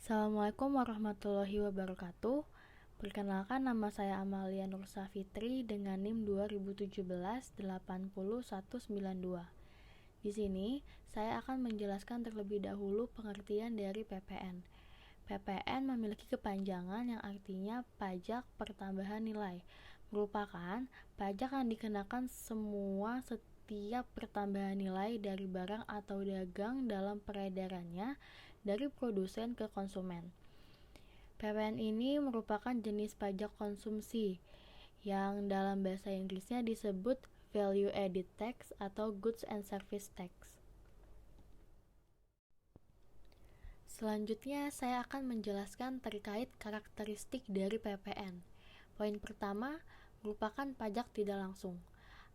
Assalamualaikum warahmatullahi wabarakatuh. Perkenalkan, nama saya Amalia Nursa Fitri dengan NIM 2017-80192. Di sini, saya akan menjelaskan terlebih dahulu pengertian dari PPN. PPN memiliki kepanjangan yang artinya pajak pertambahan nilai, merupakan pajak yang dikenakan semua setiap pertambahan nilai dari barang atau dagang dalam peredarannya dari produsen ke konsumen. PPN ini merupakan jenis pajak konsumsi yang dalam bahasa Inggrisnya disebut Value Added Tax atau Goods and Service Tax. Selanjutnya, saya akan menjelaskan terkait karakteristik dari PPN. Poin pertama merupakan pajak tidak langsung.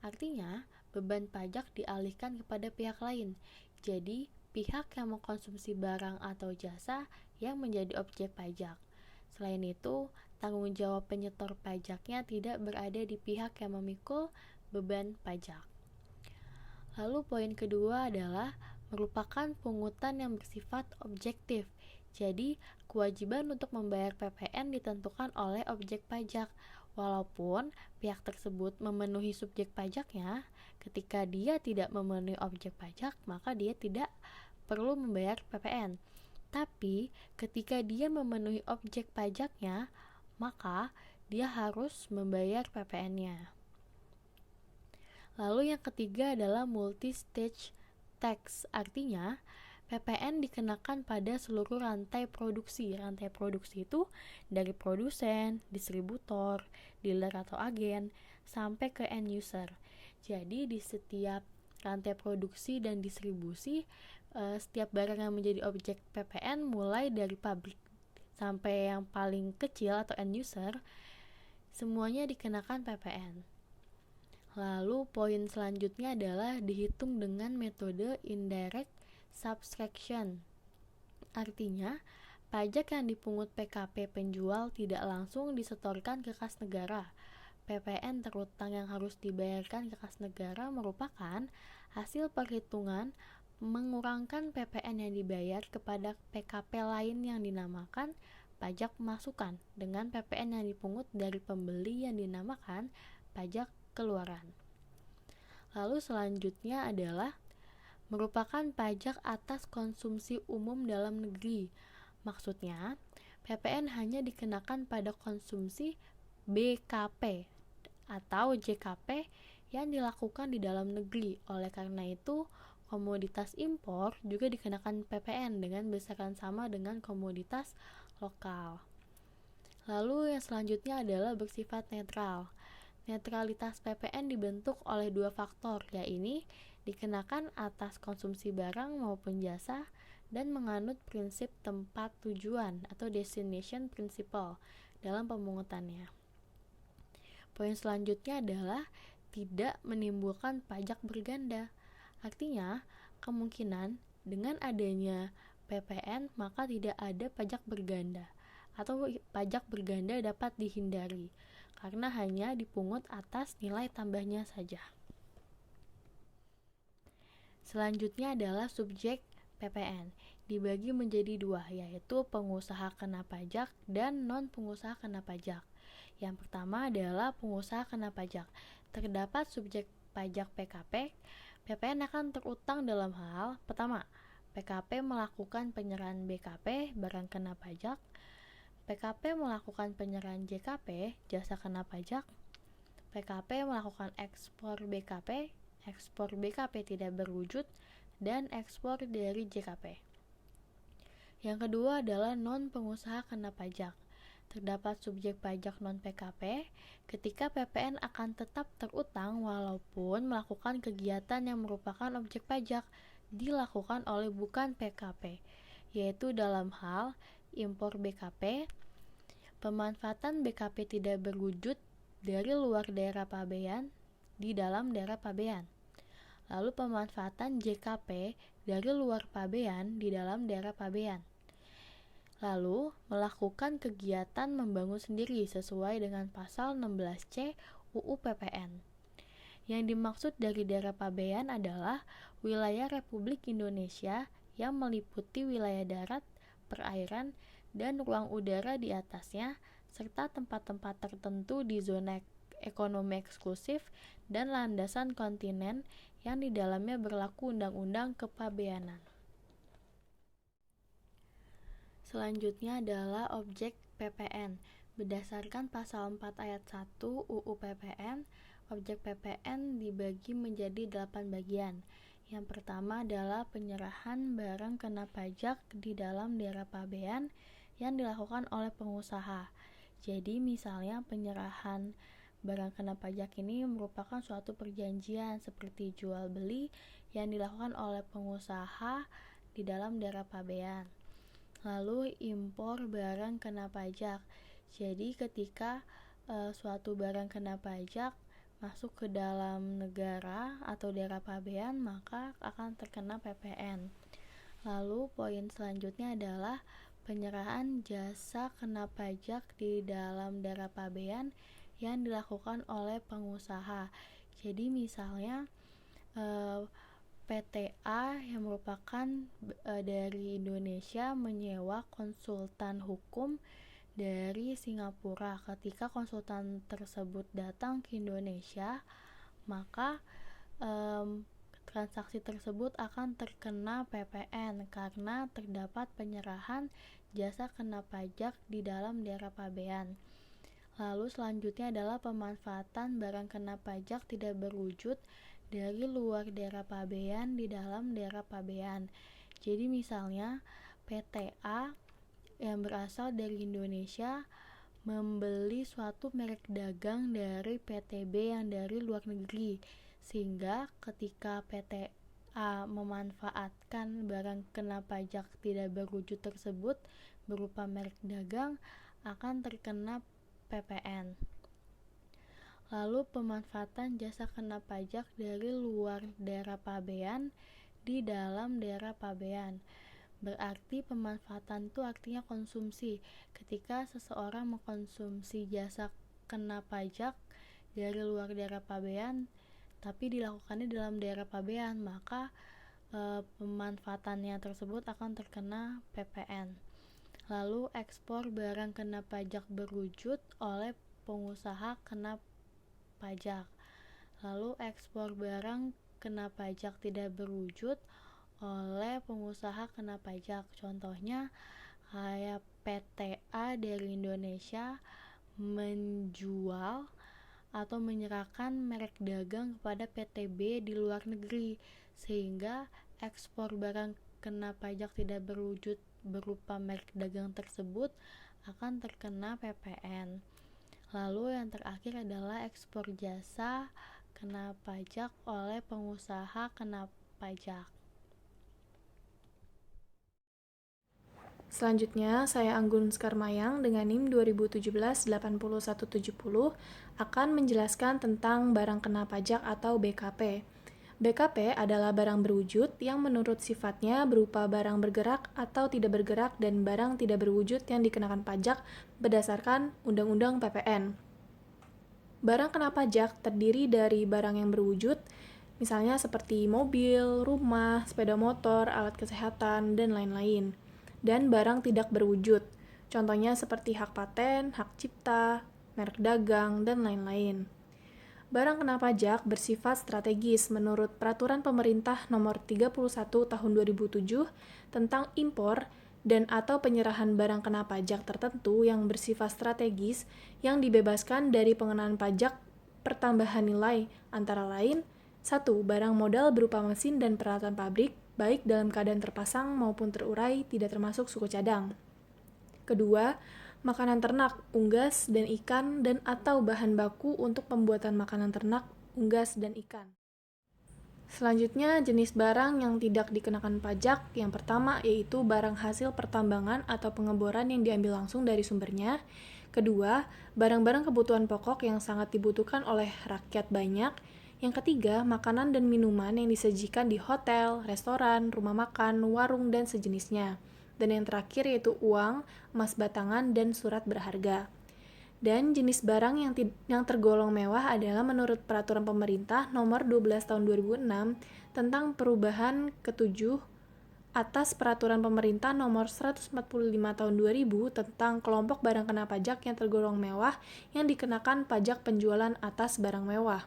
Artinya, beban pajak dialihkan kepada pihak lain. Jadi, pihak yang mengkonsumsi barang atau jasa yang menjadi objek pajak. Selain itu, tanggung jawab penyetor pajaknya tidak berada di pihak yang memikul beban pajak. Lalu poin kedua adalah merupakan pungutan yang bersifat objektif. Jadi, kewajiban untuk membayar PPN ditentukan oleh objek pajak. Walaupun pihak tersebut memenuhi subjek pajaknya, ketika dia tidak memenuhi objek pajak, maka dia tidak perlu membayar PPN. Tapi, ketika dia memenuhi objek pajaknya, maka dia harus membayar PPN-nya. Lalu yang ketiga adalah multi-stage tax, artinya PPN dikenakan pada seluruh rantai produksi. Rantai produksi itu dari produsen, distributor, dealer atau agen, sampai ke end user. Jadi di setiap rantai produksi dan distribusi, setiap barang yang menjadi objek PPN mulai dari pabrik sampai yang paling kecil atau end user, semuanya dikenakan PPN. Lalu poin selanjutnya adalah dihitung dengan metode indirect subtraction. Artinya, pajak yang dipungut PKP penjual tidak langsung disetorkan ke kas negara. PPN terutang yang harus dibayarkan ke kas negara merupakan hasil perhitungan mengurangkan PPN yang dibayar kepada PKP lain yang dinamakan pajak masukan dengan PPN yang dipungut dari pembeli yang dinamakan pajak keluaran. Lalu selanjutnya adalah merupakan pajak atas konsumsi umum dalam negeri. Maksudnya, PPN hanya dikenakan pada konsumsi BKP atau JKP yang dilakukan di dalam negeri. Oleh karena itu, komoditas impor juga dikenakan PPN dengan besaran sama dengan komoditas lokal. Lalu yang selanjutnya adalah bersifat netral. Netralitas PPN dibentuk oleh dua faktor, yaitu dikenakan atas konsumsi barang maupun jasa dan menganut prinsip tempat tujuan atau destination principle dalam pemungutannya. Poin selanjutnya adalah tidak menimbulkan pajak berganda. Artinya, kemungkinan dengan adanya PPN maka tidak ada pajak berganda atau pajak berganda dapat dihindari karena hanya dipungut atas nilai tambahnya saja. Selanjutnya adalah subjek PPN, dibagi menjadi dua, yaitu pengusaha kena pajak dan non-pengusaha kena pajak. Yang pertama adalah pengusaha kena pajak. Terdapat subjek pajak PKP. PPN akan terutang dalam hal pertama, PKP melakukan penyerahan BKP, barang kena pajak. PKP melakukan penyerahan JKP, jasa kena pajak. PKP melakukan ekspor BKP, ekspor BKP tidak berwujud, dan ekspor dari JKP. Yang kedua adalah non-pengusaha kena pajak. Terdapat subjek pajak non-PKP ketika PPN akan tetap terutang walaupun melakukan kegiatan yang merupakan objek pajak dilakukan oleh bukan PKP, yaitu dalam hal impor BKP, pemanfaatan BKP tidak berwujud dari luar daerah pabean di dalam daerah pabean. Lalu pemanfaatan JKP dari luar pabean di dalam daerah pabean. Lalu melakukan kegiatan membangun sendiri sesuai dengan pasal 16C UU PPN. Yang dimaksud dari daerah pabean adalah wilayah Republik Indonesia yang meliputi wilayah darat, perairan, dan ruang udara di atasnya, serta tempat-tempat tertentu di zona ekonomi eksklusif dan landasan kontinen yang di dalamnya berlaku undang-undang kepabeanan. Selanjutnya adalah objek PPN. Berdasarkan pasal 4 ayat 1 UU PPN, objek PPN dibagi menjadi 8 bagian. Yang pertama adalah penyerahan barang kena pajak di dalam daerah pabean yang dilakukan oleh pengusaha. Jadi misalnya penyerahan barang kena pajak ini merupakan suatu perjanjian seperti jual beli yang dilakukan oleh pengusaha di dalam daerah pabean. Lalu impor barang kena pajak. Jadi ketika suatu barang kena pajak masuk ke dalam negara atau daerah pabean, maka akan terkena PPN. Lalu poin selanjutnya adalah penyerahan jasa kena pajak di dalam daerah pabean yang dilakukan oleh pengusaha. Jadi misalnya PTA yang merupakan dari Indonesia menyewa konsultan hukum dari Singapura. Ketika konsultan tersebut datang ke Indonesia, maka transaksi tersebut akan terkena PPN karena terdapat penyerahan jasa kena pajak di dalam daerah pabean. Lalu selanjutnya adalah pemanfaatan barang kena pajak tidak berwujud dari luar daerah pabean di dalam daerah pabean. Jadi misalnya PTA yang berasal dari Indonesia membeli suatu merek dagang dari PTB yang dari luar negeri, sehingga ketika PTA memanfaatkan barang kena pajak tidak berwujud tersebut berupa merek dagang akan terkena PPN. Lalu pemanfaatan jasa kena pajak dari luar daerah pabean di dalam daerah pabean. Berarti pemanfaatan itu artinya konsumsi. Ketika seseorang mengkonsumsi jasa kena pajak dari luar daerah pabean tapi dilakukannya dalam daerah pabean, maka pemanfaatannya tersebut akan terkena PPN. Lalu ekspor barang kena pajak berwujud oleh pengusaha kena pajak. Lalu ekspor barang kena pajak tidak berwujud oleh pengusaha kena pajak. Contohnya kayak PTA dari Indonesia menjual atau menyerahkan merek dagang kepada PTB di luar negeri, sehingga ekspor barang kena pajak tidak berwujud berupa merek dagang tersebut akan terkena PPN. Lalu yang terakhir adalah ekspor jasa kena pajak oleh pengusaha kena pajak. Selanjutnya, saya Anggun Skarmayang dengan NIM 2017-8170 akan menjelaskan tentang barang kena pajak atau BKP. BKP adalah barang berwujud yang menurut sifatnya berupa barang bergerak atau tidak bergerak dan barang tidak berwujud yang dikenakan pajak berdasarkan Undang-Undang PPN. Barang kena pajak terdiri dari barang yang berwujud, misalnya seperti mobil, rumah, sepeda motor, alat kesehatan, dan lain-lain. Dan barang tidak berwujud, contohnya seperti hak paten, hak cipta, merek dagang, dan lain-lain. Barang kena pajak bersifat strategis menurut Peraturan Pemerintah Nomor 31 Tahun 2007 tentang impor dan atau penyerahan barang kena pajak tertentu yang bersifat strategis yang dibebaskan dari pengenaan pajak pertambahan nilai, antara lain 1. Barang modal berupa mesin dan peralatan pabrik, baik dalam keadaan terpasang maupun terurai, tidak termasuk suku cadang. Kedua, makanan ternak, unggas, dan ikan, dan atau bahan baku untuk pembuatan makanan ternak, unggas, dan ikan. Selanjutnya, jenis barang yang tidak dikenakan pajak. Yang pertama yaitu barang hasil pertambangan atau pengeboran yang diambil langsung dari sumbernya. Kedua, barang-barang kebutuhan pokok yang sangat dibutuhkan oleh rakyat banyak. Yang ketiga, makanan dan minuman yang disajikan di hotel, restoran, rumah makan, warung, dan sejenisnya. Dan yang terakhir yaitu uang, emas batangan, dan surat berharga. Dan jenis barang yang tergolong mewah adalah menurut Peraturan Pemerintah Nomor 12 Tahun 2006 tentang perubahan ke-7 atas Peraturan Pemerintah Nomor 145 Tahun 2000 tentang kelompok barang kena pajak yang tergolong mewah yang dikenakan pajak penjualan atas barang mewah.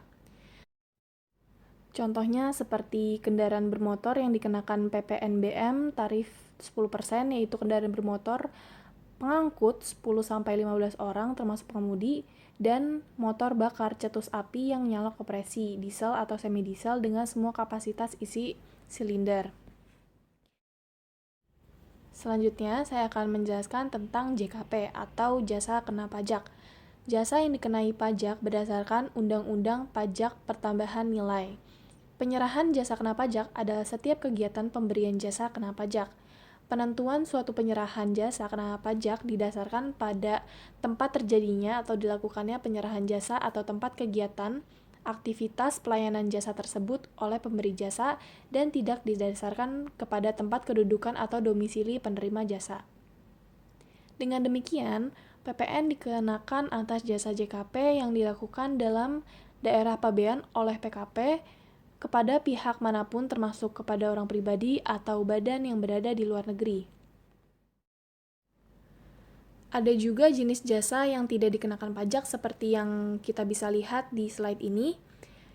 Contohnya seperti kendaraan bermotor yang dikenakan PPNBM tarif 10%, yaitu kendaraan bermotor pengangkut 10-15 orang termasuk pengemudi, dan motor bakar cetus api yang nyala kompresi, diesel atau semi diesel dengan semua kapasitas isi silinder. Selanjutnya, saya akan menjelaskan tentang JKP atau jasa kena pajak. Jasa yang dikenai pajak berdasarkan Undang-Undang Pajak Pertambahan Nilai. Penyerahan jasa kena pajak adalah setiap kegiatan pemberian jasa kena pajak. Penentuan suatu penyerahan jasa kena pajak didasarkan pada tempat terjadinya atau dilakukannya penyerahan jasa atau tempat kegiatan, aktivitas pelayanan jasa tersebut oleh pemberi jasa dan tidak didasarkan kepada tempat kedudukan atau domisili penerima jasa. Dengan demikian, PPN dikenakan atas jasa JKP yang dilakukan dalam daerah pabean oleh PKP kepada pihak manapun termasuk kepada orang pribadi atau badan yang berada di luar negeri. Ada juga jenis jasa yang tidak dikenakan pajak seperti yang kita bisa lihat di slide ini,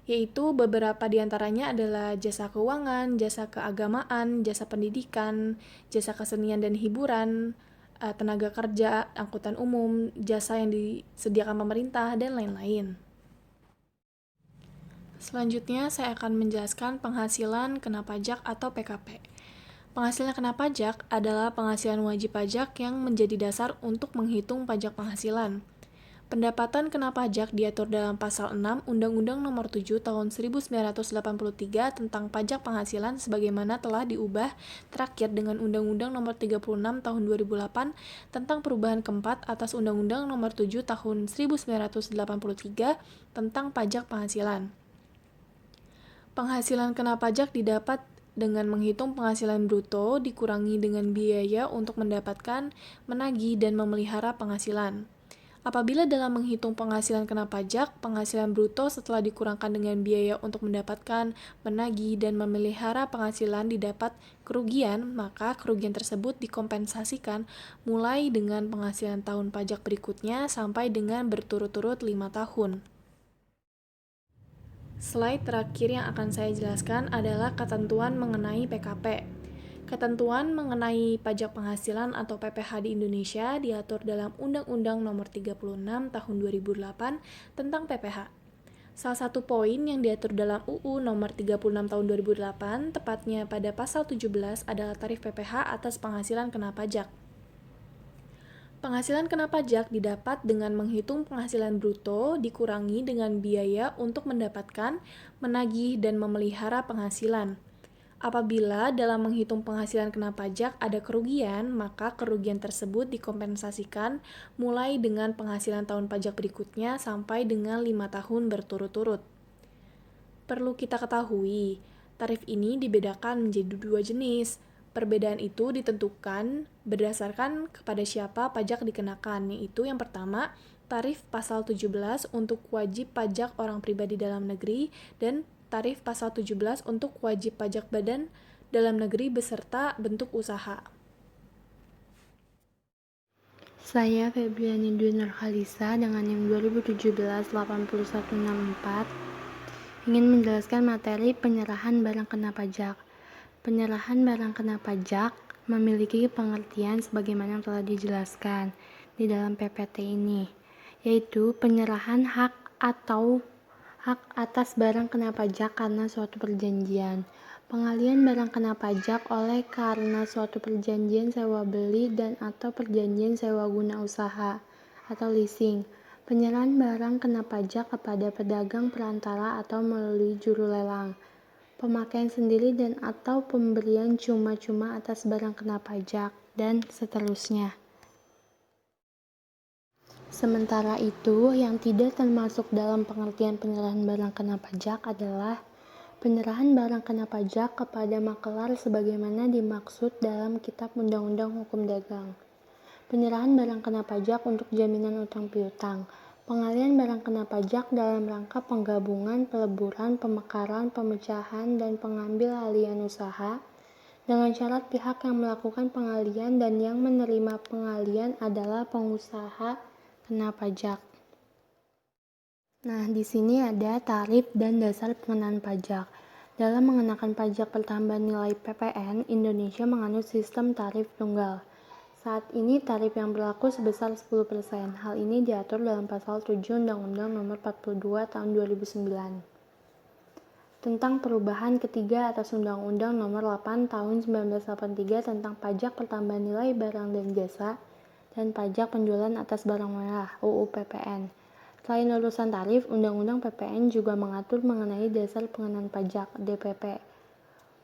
yaitu beberapa diantaranya adalah jasa keuangan, jasa keagamaan, jasa pendidikan, jasa kesenian dan hiburan, tenaga kerja, angkutan umum, jasa yang disediakan pemerintah, dan lain-lain. Selanjutnya, saya akan menjelaskan penghasilan kena pajak atau PKP. Penghasilan kena pajak adalah penghasilan wajib pajak yang menjadi dasar untuk menghitung pajak penghasilan. Pendapatan kena pajak diatur dalam Pasal 6 Undang-Undang Nomor 7 Tahun 1983 tentang pajak penghasilan sebagaimana telah diubah terakhir dengan Undang-Undang Nomor 36 Tahun 2008 tentang perubahan keempat atas Undang-Undang Nomor 7 Tahun 1983 tentang pajak penghasilan. Penghasilan kena pajak didapat dengan menghitung penghasilan bruto dikurangi dengan biaya untuk mendapatkan, menagih, dan memelihara penghasilan. Apabila dalam menghitung penghasilan kena pajak, penghasilan bruto setelah dikurangkan dengan biaya untuk mendapatkan, menagih, dan memelihara penghasilan didapat kerugian, maka kerugian tersebut dikompensasikan mulai dengan penghasilan tahun pajak berikutnya sampai dengan berturut-turut 5 tahun. Slide terakhir yang akan saya jelaskan adalah ketentuan mengenai PKP. Ketentuan mengenai pajak penghasilan atau PPh di Indonesia diatur dalam Undang-Undang Nomor 36 Tahun 2008 tentang PPh. Salah satu poin yang diatur dalam UU Nomor 36 Tahun 2008, tepatnya pada Pasal 17 adalah tarif PPh atas penghasilan kena pajak. Penghasilan kena pajak didapat dengan menghitung penghasilan bruto dikurangi dengan biaya untuk mendapatkan, menagih, dan memelihara penghasilan. Apabila dalam menghitung penghasilan kena pajak ada kerugian, maka kerugian tersebut dikompensasikan mulai dengan penghasilan tahun pajak berikutnya sampai dengan 5 tahun berturut-turut. Perlu kita ketahui, tarif ini dibedakan menjadi dua jenis. Perbedaan itu ditentukan berdasarkan kepada siapa pajak dikenakan, yaitu yang pertama, tarif Pasal 17 untuk wajib pajak orang pribadi dalam negeri dan tarif Pasal 17 untuk wajib pajak badan dalam negeri beserta bentuk usaha. Saya Febriani Dwi Nurhalisa dengan NIM 2017-8164 ingin menjelaskan materi penyerahan barang kena pajak. Penyerahan barang kena pajak memiliki pengertian sebagaimana yang telah dijelaskan di dalam PPT ini, yaitu penyerahan hak atau hak atas barang kena pajak karena suatu perjanjian. Pengalian barang kena pajak oleh karena suatu perjanjian sewa beli dan atau perjanjian sewa guna usaha atau leasing. Penyerahan barang kena pajak kepada pedagang perantara atau melalui juru lelang. Pemakaian sendiri dan atau pemberian cuma-cuma atas barang kena pajak, dan seterusnya. Sementara itu, yang tidak termasuk dalam pengertian penyerahan barang kena pajak adalah penyerahan barang kena pajak kepada makelar sebagaimana dimaksud dalam Kitab Undang-Undang Hukum Dagang. Penyerahan barang kena pajak untuk jaminan utang piutang. Pengalian barang kena pajak dalam rangka penggabungan, peleburan, pemekaran, pemecahan, dan pengambil alihan usaha dengan syarat pihak yang melakukan pengalian dan yang menerima pengalian adalah pengusaha kena pajak. Nah, di sini ada tarif dan dasar pengenaan pajak. Dalam mengenakan pajak pertambahan nilai PPN, Indonesia menganut sistem tarif tunggal. Saat ini tarif yang berlaku sebesar 10%. Hal ini diatur dalam pasal 7 Undang-Undang Nomor 42 Tahun 2009 tentang perubahan ketiga atas Undang-Undang Nomor 8 Tahun 1983 tentang pajak pertambahan nilai barang dan jasa dan pajak penjualan atas barang mewah (UU PPN). Selain urusan tarif, Undang-Undang PPN juga mengatur mengenai dasar pengenaan pajak (DPP).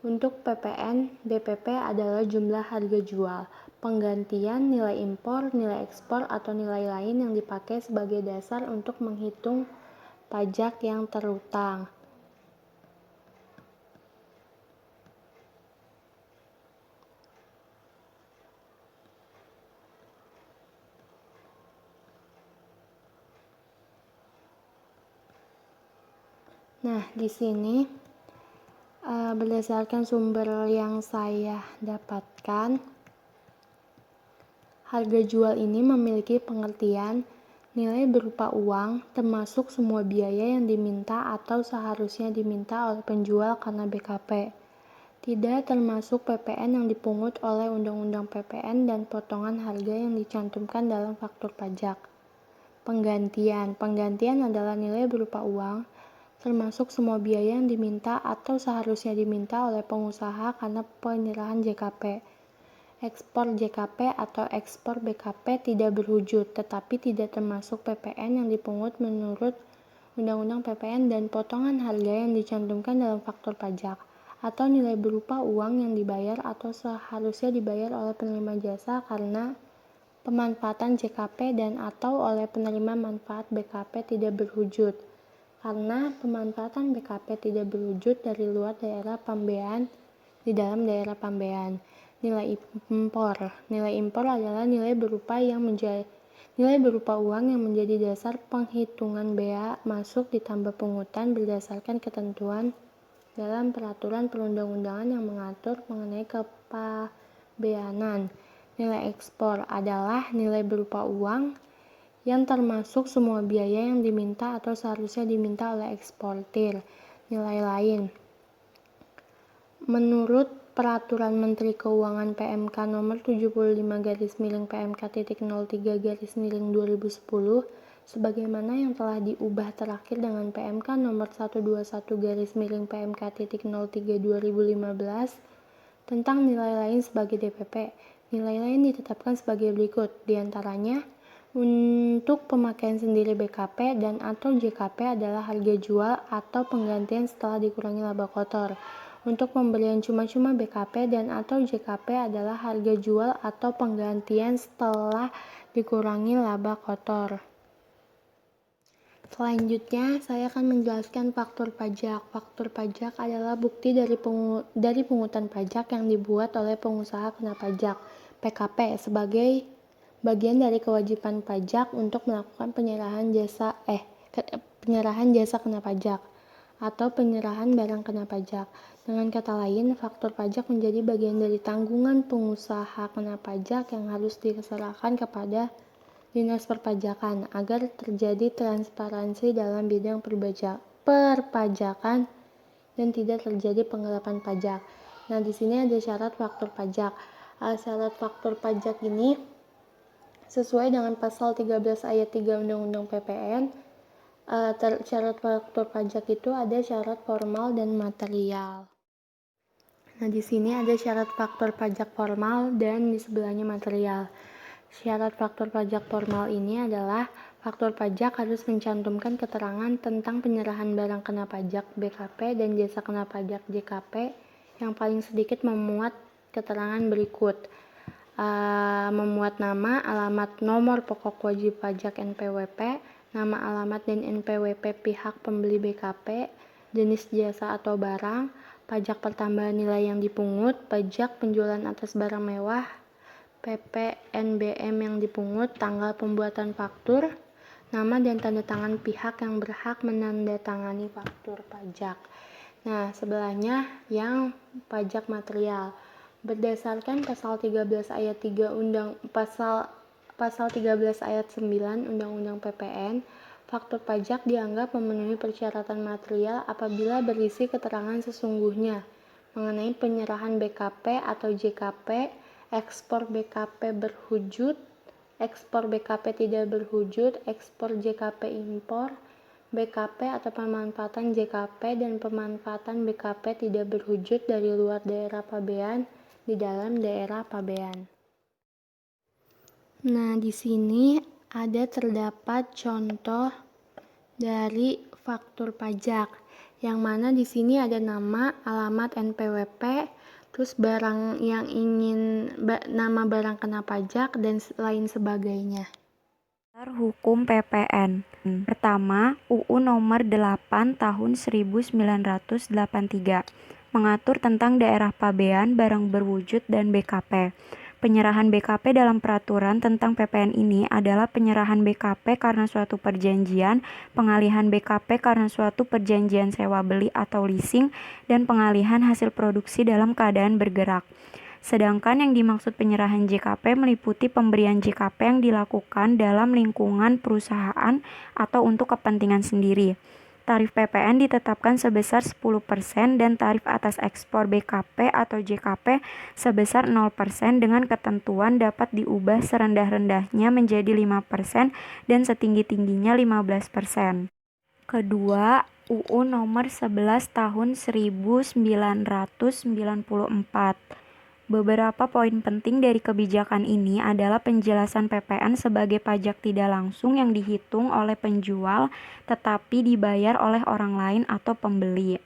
Untuk PPN, DPP adalah jumlah harga jual, penggantian, nilai impor, nilai ekspor, atau nilai lain yang dipakai sebagai dasar untuk menghitung pajak yang terutang. Nah, di sini berdasarkan sumber yang saya dapatkan, harga jual ini memiliki pengertian nilai berupa uang termasuk semua biaya yang diminta atau seharusnya diminta oleh penjual karena BKP. Tidak termasuk PPN yang dipungut oleh Undang-Undang PPN dan potongan harga yang dicantumkan dalam faktur pajak. Penggantian adalah nilai berupa uang termasuk semua biaya yang diminta atau seharusnya diminta oleh pengusaha karena penyerahan JKP. Ekspor JKP atau ekspor BKP tidak berwujud, tetapi tidak termasuk PPN yang dipungut menurut Undang-Undang PPN dan potongan harga yang dicantumkan dalam faktur pajak, atau nilai berupa uang yang dibayar atau seharusnya dibayar oleh penerima jasa karena pemanfaatan JKP dan atau oleh penerima manfaat BKP tidak berwujud. Karena pemanfaatan BKP tidak berwujud dari luar daerah pambean di dalam daerah pambean. Nilai impor adalah nilai berupa uang yang menjadi dasar penghitungan bea masuk ditambah pungutan berdasarkan ketentuan dalam peraturan perundang-undangan yang mengatur mengenai kepabeanan. Nilai ekspor adalah nilai berupa uang yang termasuk semua biaya yang diminta atau seharusnya diminta oleh eksportir. Nilai lain. Menurut Peraturan Menteri Keuangan PMK Nomor 75/PMK.03/2010 sebagaimana yang telah diubah terakhir dengan PMK Nomor 121/PMK.03/2015 tentang nilai lain sebagai DPP. Nilai lain ditetapkan sebagai berikut, diantaranya untuk pemakaian sendiri BKP dan atau JKP adalah harga jual atau penggantian setelah dikurangi laba kotor. Untuk pembelian cuma-cuma BKP dan atau JKP adalah harga jual atau penggantian setelah dikurangi laba kotor. Selanjutnya, saya akan menjelaskan faktur pajak. Faktur pajak adalah bukti dari pungutan pajak yang dibuat oleh pengusaha kena pajak (PKP) sebagai bagian dari kewajiban pajak untuk melakukan penyerahan jasa kena pajak atau penyerahan barang kena pajak. Dengan kata lain, faktur pajak menjadi bagian dari tanggungan pengusaha kena pajak yang harus diserahkan kepada Dinas Perpajakan agar terjadi transparansi dalam bidang perpajakan dan tidak terjadi penggelapan pajak. Nah, di sini ada syarat faktur pajak. Syarat faktur pajak ini sesuai dengan pasal 13 ayat 3 Undang-Undang PPN. Syarat faktur pajak itu ada syarat formal dan material. Nah, di sini ada syarat faktur pajak formal dan di sebelahnya material. Syarat faktur pajak formal ini adalah faktur pajak harus mencantumkan keterangan tentang penyerahan barang kena pajak BKP dan jasa kena pajak JKP yang paling sedikit memuat keterangan berikut. Memuat nama, alamat, nomor pokok wajib pajak NPWP, nama, alamat, dan NPWP pihak pembeli BKP, jenis jasa atau barang, pajak pertambahan nilai yang dipungut, pajak penjualan atas barang mewah, PPNBM yang dipungut, tanggal pembuatan faktur, nama dan tanda tangan pihak yang berhak menandatangani faktur pajak. Nah, sebelahnya yang pajak material. Berdasarkan pasal 13 ayat 3 pasal 13 ayat 9 Undang-Undang PPN, faktur pajak dianggap memenuhi persyaratan material apabila berisi keterangan sesungguhnya mengenai penyerahan BKP atau JKP, ekspor BKP berwujud, ekspor BKP tidak berwujud, ekspor JKP impor, BKP atau pemanfaatan JKP dan pemanfaatan BKP tidak berwujud dari luar daerah pabean di dalam daerah pabean. Nah, di sini ada terdapat contoh dari faktur pajak, yang mana di sini ada nama, alamat NPWP, terus barang yang nama barang kena pajak dan lain sebagainya. Hukum PPN. Pertama, UU Nomor 8 Tahun 1983 mengatur tentang daerah pabean, barang berwujud, dan BKP. Penyerahan BKP dalam peraturan tentang PPN ini adalah penyerahan BKP karena suatu perjanjian, pengalihan BKP karena suatu perjanjian sewa beli atau leasing, dan pengalihan hasil produksi dalam keadaan bergerak. Sedangkan yang dimaksud penyerahan JKP meliputi pemberian JKP yang dilakukan dalam lingkungan perusahaan atau untuk kepentingan sendiri. Tarif PPN ditetapkan sebesar 10% dan tarif atas ekspor BKP atau JKP sebesar 0% dengan ketentuan dapat diubah serendah-rendahnya menjadi 5% dan setinggi-tingginya 15%. Kedua, UU Nomor 11 Tahun 1994. Beberapa poin penting dari kebijakan ini adalah penjelasan PPN sebagai pajak tidak langsung yang dihitung oleh penjual tetapi dibayar oleh orang lain atau pembeli.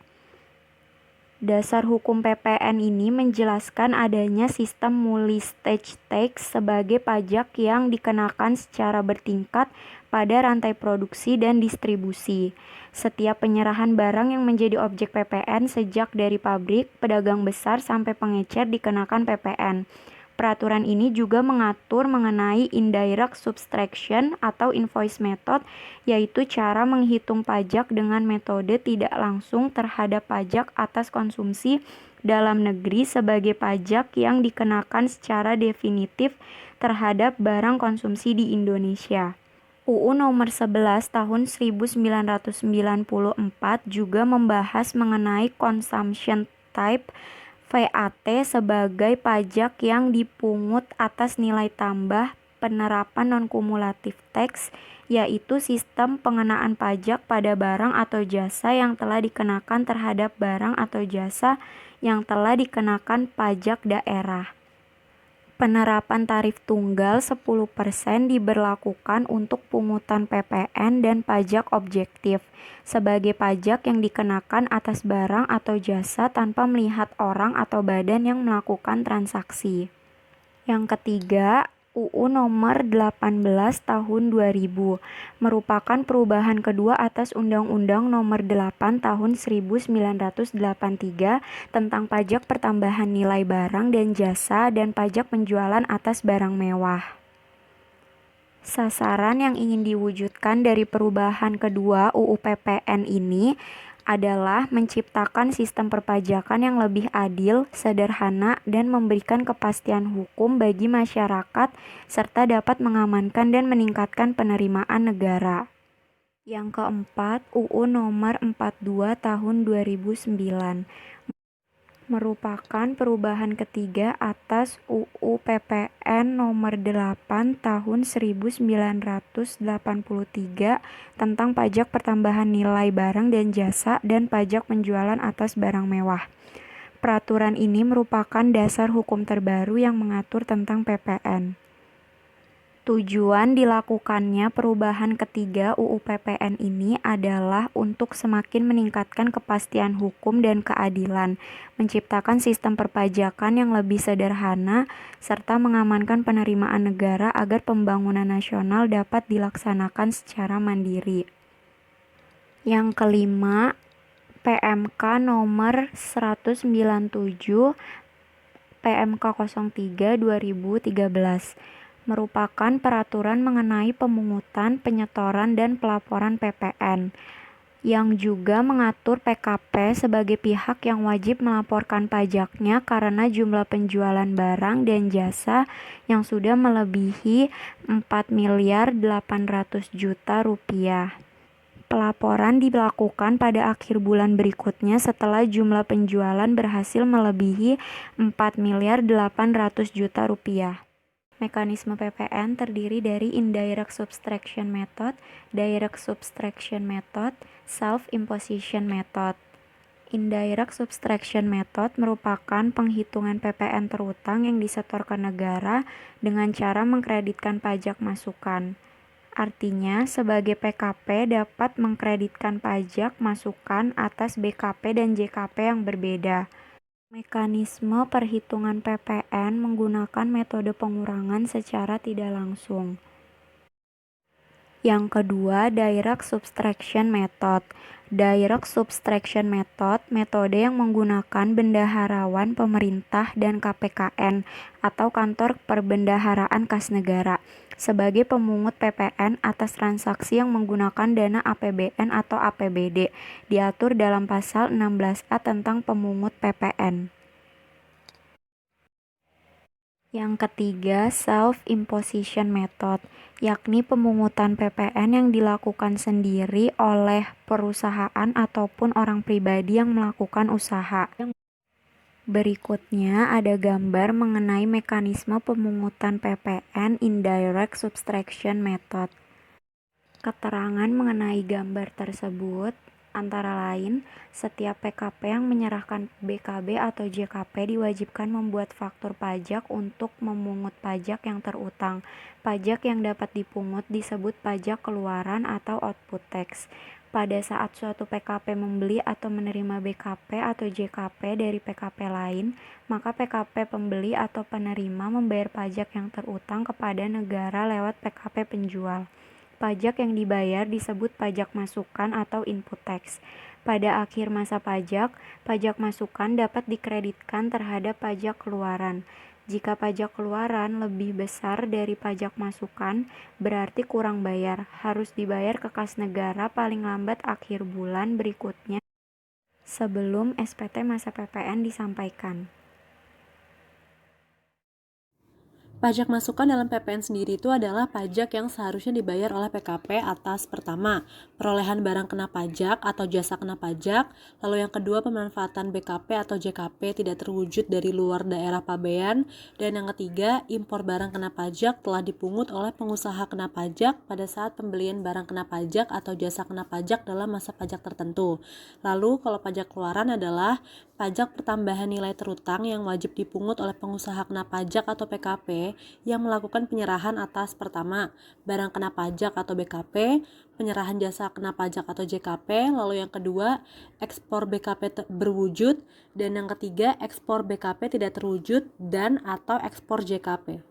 Dasar hukum PPN ini menjelaskan adanya sistem multi-stage tax sebagai pajak yang dikenakan secara bertingkat pada rantai produksi dan distribusi. Setiap penyerahan barang yang menjadi objek PPN sejak dari pabrik, pedagang besar sampai pengecer dikenakan PPN. Peraturan ini juga mengatur mengenai indirect subtraction atau invoice method, yaitu cara menghitung pajak dengan metode tidak langsung terhadap pajak atas konsumsi dalam negeri sebagai pajak yang dikenakan secara definitif terhadap barang konsumsi di Indonesia. UU Nomor 11 Tahun 1994 juga membahas mengenai consumption type VAT sebagai pajak yang dipungut atas nilai tambah penerapan non-kumulatif tax, yaitu sistem pengenaan pajak pada barang atau jasa yang telah dikenakan terhadap barang atau jasa yang telah dikenakan pajak daerah. Penerapan tarif tunggal 10% diberlakukan untuk pungutan PPN dan pajak objektif sebagai pajak yang dikenakan atas barang atau jasa tanpa melihat orang atau badan yang melakukan transaksi. Yang ketiga, UU Nomor 18 Tahun 2000 merupakan perubahan kedua atas Undang-Undang Nomor 8 Tahun 1983 tentang pajak pertambahan nilai barang dan jasa dan pajak penjualan atas barang mewah. Sasaran yang ingin diwujudkan dari perubahan kedua UU PPN ini adalah menciptakan sistem perpajakan yang lebih adil, sederhana, dan memberikan kepastian hukum bagi masyarakat serta dapat mengamankan dan meningkatkan penerimaan negara. Yang keempat, UU Nomor 42 Tahun 2009 merupakan perubahan ketiga atas UU PPN Nomor 8 Tahun 1983 tentang pajak pertambahan nilai barang dan jasa dan pajak penjualan atas barang mewah. Peraturan ini merupakan dasar hukum terbaru yang mengatur tentang PPN. Tujuan dilakukannya perubahan ketiga UU PPN ini adalah untuk semakin meningkatkan kepastian hukum dan keadilan, menciptakan sistem perpajakan yang lebih sederhana, serta mengamankan penerimaan negara agar pembangunan nasional dapat dilaksanakan secara mandiri. Yang kelima, PMK nomor 197 PMK 03 2013 merupakan peraturan mengenai pemungutan, penyetoran, dan pelaporan PPN. yang juga mengatur PKP sebagai pihak yang wajib melaporkan pajaknya karena jumlah penjualan barang dan jasa yang sudah melebihi 4.800.000.000 rupiah. Pelaporan dilakukan pada akhir bulan berikutnya setelah jumlah penjualan berhasil melebihi 4.800.000.000 rupiah. Mekanisme PPN terdiri dari indirect subtraction method, direct subtraction method, self-imposition method. Indirect subtraction method merupakan penghitungan PPN terutang yang disetorkan negara dengan cara mengkreditkan pajak masukan. Artinya, sebagai PKP dapat mengkreditkan pajak masukan atas BKP dan JKP yang berbeda. Mekanisme perhitungan PPN menggunakan metode pengurangan secara tidak langsung. Yang kedua, direct subtraction method. Direct subtraction method, metode yang menggunakan bendaharawan pemerintah dan KPKN atau Kantor Perbendaharaan Kas Negara sebagai pemungut PPN atas transaksi yang menggunakan dana APBN atau APBD, diatur dalam pasal 16A tentang pemungut PPN. Yang ketiga, self-imposition method, yakni pemungutan PPN yang dilakukan sendiri oleh perusahaan ataupun orang pribadi yang melakukan usaha. Berikutnya ada gambar mengenai mekanisme pemungutan PPN indirect subtraction method. Keterangan mengenai gambar tersebut antara lain, setiap PKP yang menyerahkan BKB atau JKP diwajibkan membuat faktur pajak untuk memungut pajak yang terutang. Pajak yang dapat dipungut disebut pajak keluaran atau output tax. Pada saat suatu PKP membeli atau menerima BKP atau JKP dari PKP lain, maka PKP pembeli atau penerima membayar pajak yang terutang kepada negara lewat PKP penjual. Pajak yang dibayar disebut pajak masukan atau input tax. Pada akhir masa pajak, pajak masukan dapat dikreditkan terhadap pajak keluaran. Jika pajak keluaran lebih besar dari pajak masukan, berarti kurang bayar, harus dibayar ke kas negara paling lambat akhir bulan berikutnya sebelum SPT masa PPN disampaikan. Pajak masukan dalam PPN sendiri itu adalah pajak yang seharusnya dibayar oleh PKP atas pertama, perolehan barang kena pajak atau jasa kena pajak, lalu yang kedua pemanfaatan BKP atau JKP tidak terwujud dari luar daerah pabean, dan yang ketiga impor barang kena pajak telah dipungut oleh pengusaha kena pajak pada saat pembelian barang kena pajak atau jasa kena pajak dalam masa pajak tertentu. Lalu kalau pajak keluaran adalah pajak pertambahan nilai terutang yang wajib dipungut oleh pengusaha kena pajak atau PKP yang melakukan penyerahan atas pertama, barang kena pajak atau BKP, penyerahan jasa kena pajak atau JKP, lalu yang kedua, ekspor BKP berwujud, dan yang ketiga, ekspor BKP tidak terwujud dan atau ekspor JKP.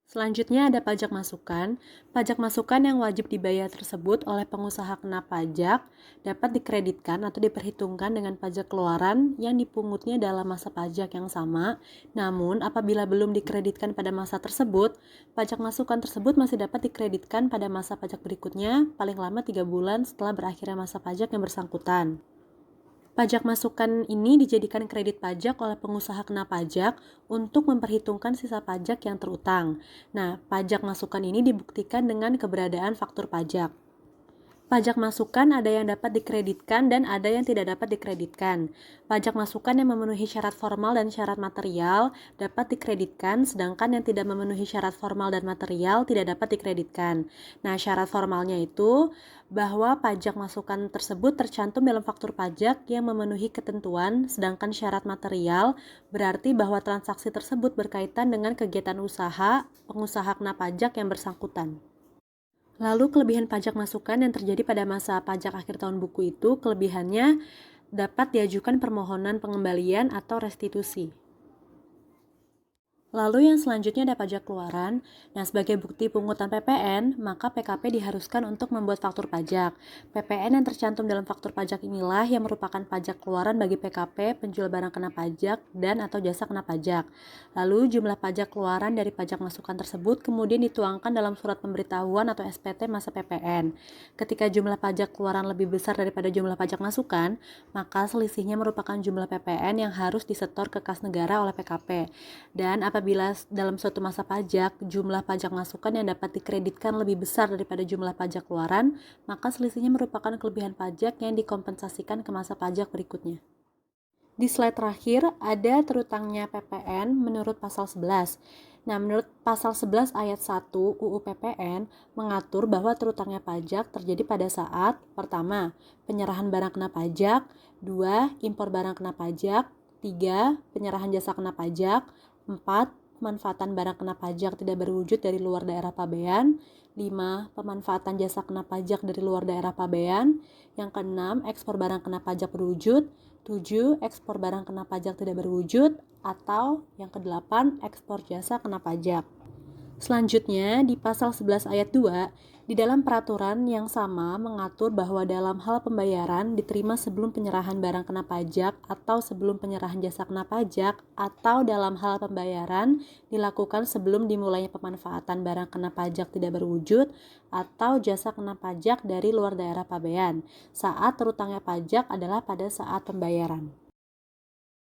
Selanjutnya ada pajak masukan. Pajak masukan yang wajib dibayar tersebut oleh pengusaha kena pajak dapat dikreditkan atau diperhitungkan dengan pajak keluaran yang dipungutnya dalam masa pajak yang sama. Namun, apabila belum dikreditkan pada masa tersebut, pajak masukan tersebut masih dapat dikreditkan pada masa pajak berikutnya paling lama 3 bulan setelah berakhirnya masa pajak yang bersangkutan. Pajak masukan ini dijadikan kredit pajak oleh pengusaha kena pajak untuk memperhitungkan sisa pajak yang terutang. Nah, pajak masukan ini dibuktikan dengan keberadaan faktur pajak. Pajak masukan ada yang dapat dikreditkan dan ada yang tidak dapat dikreditkan. Pajak masukan yang memenuhi syarat formal dan syarat material dapat dikreditkan, sedangkan yang tidak memenuhi syarat formal dan material tidak dapat dikreditkan. Nah, syarat formalnya itu bahwa pajak masukan tersebut tercantum dalam faktur pajak yang memenuhi ketentuan, sedangkan syarat material berarti bahwa transaksi tersebut berkaitan dengan kegiatan usaha pengusaha kena pajak yang bersangkutan. Lalu kelebihan pajak masukan yang terjadi pada masa pajak akhir tahun buku itu, kelebihannya dapat diajukan permohonan pengembalian atau restitusi. Lalu yang selanjutnya ada pajak keluaran. Nah, sebagai bukti pungutan PPN, maka PKP diharuskan untuk membuat faktur pajak. PPN yang tercantum dalam faktur pajak inilah yang merupakan pajak keluaran bagi PKP, penjual barang kena pajak, dan atau jasa kena pajak. Lalu jumlah pajak keluaran dari pajak masukan tersebut kemudian dituangkan dalam surat pemberitahuan atau SPT masa PPN. Ketika jumlah pajak keluaran lebih besar daripada jumlah pajak masukan, maka selisihnya merupakan jumlah PPN yang harus disetor ke kas negara oleh PKP. Dan apabila dalam suatu masa pajak, jumlah pajak masukan yang dapat dikreditkan lebih besar daripada jumlah pajak keluaran, maka selisihnya merupakan kelebihan pajak yang dikompensasikan ke masa pajak berikutnya. Di slide terakhir, ada terutangnya PPN menurut pasal 11. Nah, menurut pasal 11 ayat 1 UU PPN mengatur bahwa terutangnya pajak terjadi pada saat pertama, penyerahan barang kena pajak, 2, impor barang kena pajak, 3, penyerahan jasa kena pajak, 4. Pemanfaatan barang kena pajak tidak berwujud dari luar daerah pabean. 5. Pemanfaatan jasa kena pajak dari luar daerah pabean. Yang keenam, ekspor barang kena pajak berwujud. 7. Ekspor barang kena pajak tidak berwujud. Atau yang kedelapan, ekspor jasa kena pajak. Selanjutnya, di pasal 11 ayat 2, di dalam peraturan yang sama mengatur bahwa dalam hal pembayaran diterima sebelum penyerahan barang kena pajak atau sebelum penyerahan jasa kena pajak atau dalam hal pembayaran dilakukan sebelum dimulainya pemanfaatan barang kena pajak tidak berwujud atau jasa kena pajak dari luar daerah pabean saat terutangnya pajak adalah pada saat pembayaran.